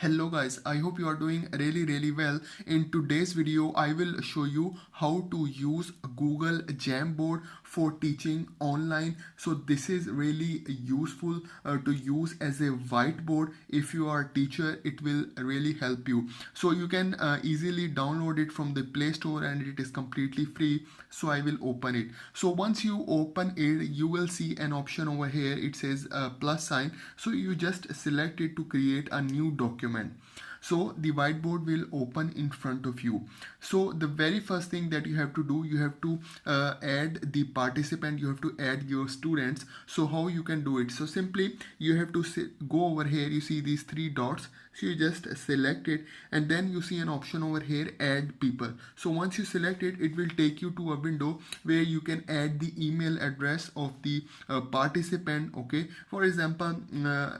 Hello guys, I hope you are doing really well. In today's video, I will show you how to use Google Jamboard for teaching online. So this is really useful to use as a whiteboard. If you are a teacher, it will really help you. So you can easily download it from the Play Store and it is completely free. So I will open it. So once you open it, you will see an option over here. It says plus sign. So you just select it to create a new document. So the whiteboard will open in front of you. So the very first thing that you have to do, you have to add the participant, you have to add your students. So how you can do it? So simply you have to go over here, you see these three dots. So you just select it and then you see an option over here, add people. So once you select it, it will take you to a window where you can add the email address of the participant. Okay, for example,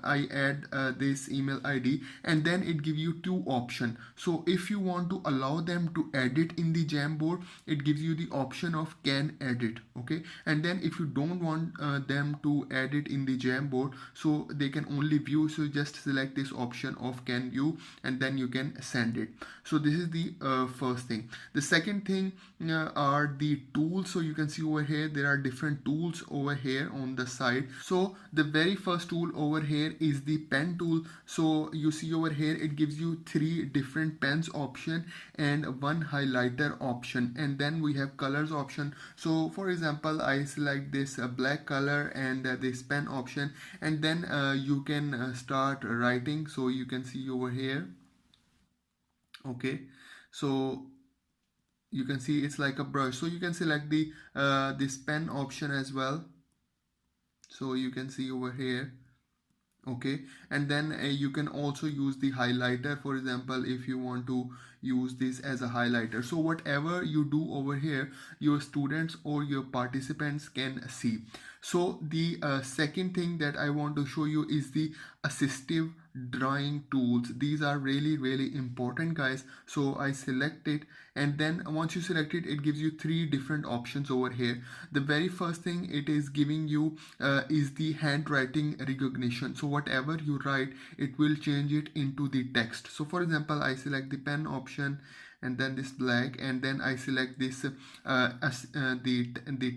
I add this email ID and then it give you two options. So if you want to allow them to edit in the Jamboard, it gives you the option of can edit. Okay, and then if you don't want them to edit in the Jamboard, so they can only view, so just select this option of can view and then you can send it. So this is the first thing. The second thing are the tools. So you can see over here there are different tools over here on the side. So the very first tool over here is the pen tool. So you see over here it gives you three different pens option and one highlighter option, and then we have colors option. So for example, I select this black color and this pen option, and then you can start writing. So you can see over here. Okay, so you can see it's like a brush. So you can select the this pen option as well. So you can see over here. Okay, and then you can also use the highlighter. For example, if you want to use this as a highlighter, so whatever you do over here, your students or your participants can see. So the second thing that I want to show you is the assistive drawing tools. These are really important, guys. So I select it, and then once you select it, it gives you three different options over here. The very first thing it is giving you is the handwriting recognition. So whatever you write, it will change it into the text. So for example, I select the pen option and then this black, and then I select this the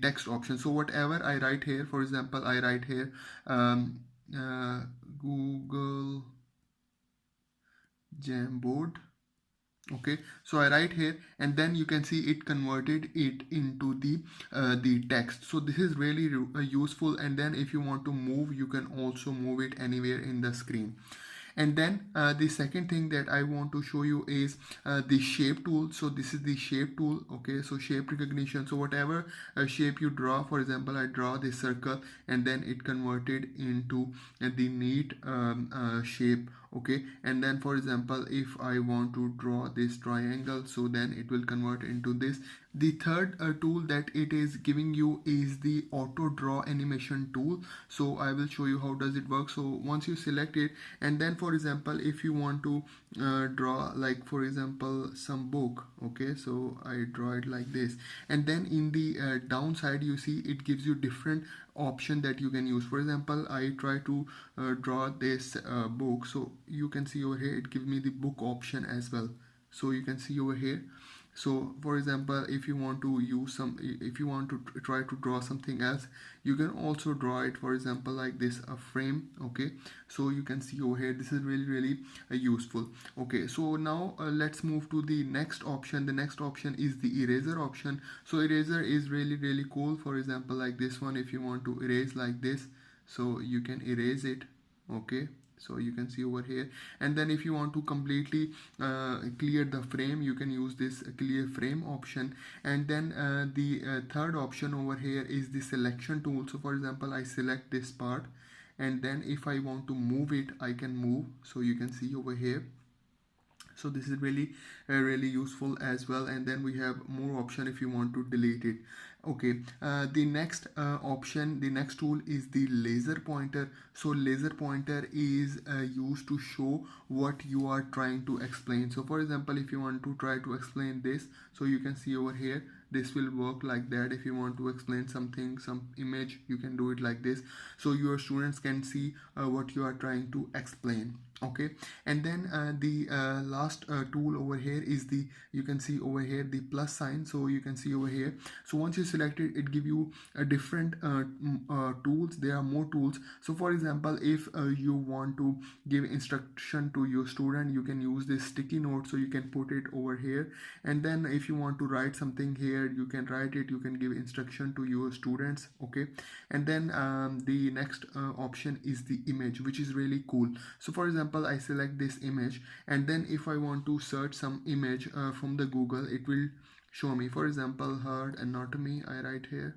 text option. So whatever I write here, for example, I write here Google Jamboard. Okay, so I write here and then you can see it converted it into the text. So this is really useful, and then if you want to move, you can also move it anywhere in the screen. And then the second thing that I want to show you is the shape tool. So this is the shape tool. Okay, so shape recognition. So whatever shape you draw, for example, I draw this circle and then it converted into the neat shape. Okay, and then for example, if I want to draw this triangle, so then it will convert into this. The third tool that it is giving you is the auto draw animation tool. So I will show you how does it work. So once you select it, and then for example, if you want to draw, like for example, some book. Okay, so I draw it like this, and then in the downside you see it gives you different option that you can use. For example, I try to draw this book. So you can see over here it gives me the book option as well. So you can see over here. So for example, if you want to use if you want to try to draw something else, you can also draw it, for example, like this, a frame. Okay, so you can see over here, this is really useful. Okay, so now let's move to the next option. The next option is the eraser option. So eraser is really cool. For example, like this one, if you want to erase like this, so you can erase it. Okay, so you can see over here, and then if you want to completely clear the frame, you can use this clear frame option. And then the third option over here is the selection tool. So for example, I select this part, and then if I want to move it, I can move. So you can see over here. So this is really useful as well. And then we have more option if you want to delete it. Okay, the next option, the next tool is the laser pointer. So laser pointer is used to show what you are trying to explain. So for example, if you want to try to explain this, so you can see over here, this will work like that. If you want to explain something, some image, you can do it like this, so your students can see what you are trying to explain. Okay, and then the last tool over here is the, you can see over here the plus sign. So you can see over here, so once you select it, it give you a different tools. There are more tools. So for example, if you want to give instruction to your student, you can use this sticky note, so you can put it over here. And then if you want to write something here, you can write it, you can give instruction to your students. Okay, and then the next option is the image, which is really cool. So for example, I select this image, and then if I want to search some image from the Google, it will show me. For example, heart anatomy, I write here.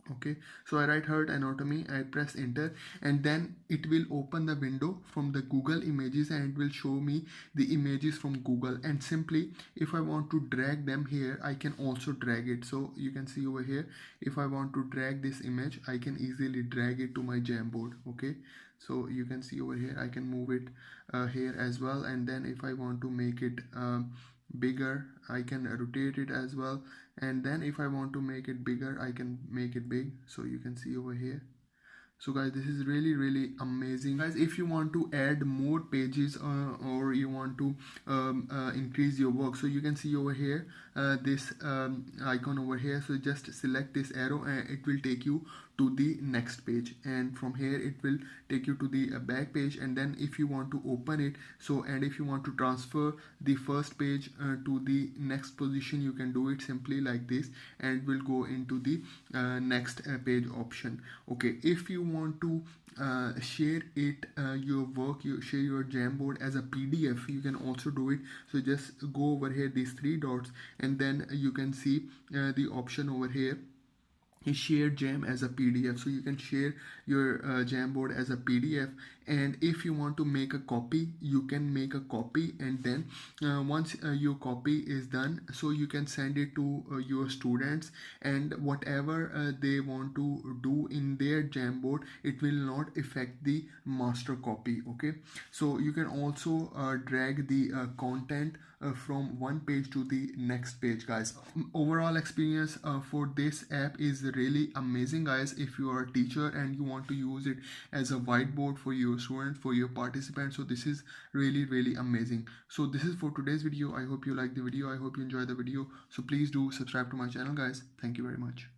Okay, so I write heart anatomy, I press enter, and then it will open the window from the Google images, and it will show me the images from Google. And simply, if I want to drag them here, I can also drag it. So you can see over here, if I want to drag this image, I can easily drag it to my Jamboard. Okay, so you can see over here, I can move it here as well. And then if I want to make it bigger, I can rotate it as well. And then if I want to make it bigger, I can make it big. So you can see over here. So guys, this is really amazing. Guys, if you want to add more pages or you want to increase your work, so you can see over here this icon over here. So just select this arrow and it will take you to the next page, and from here it will take you to the back page. And then if you want to open it, so and if you want to transfer the first page to the next position, you can do it simply like this, and it will go into the next page option. Okay, if you want to share it your work, you share your Jamboard as a PDF, you can also do it. So just go over here, these three dots, and then you can see the option over here is share jam as a PDF. So you can share your Jamboard as a PDF, and if you want to make a copy, you can make a copy. And then once your copy is done, so you can send it to your students, and whatever they want to do in their Jamboard, it will not affect the master copy. Okay, so you can also drag the content from one page to the next page, guys. Overall experience for this app is really amazing, guys. If you are a teacher and you want to use it as a whiteboard for your students, for your participants, so this is really amazing. So this is for today's video. I hope you like the video, I hope you enjoy the video. So please do subscribe to my channel, guys. Thank you very much.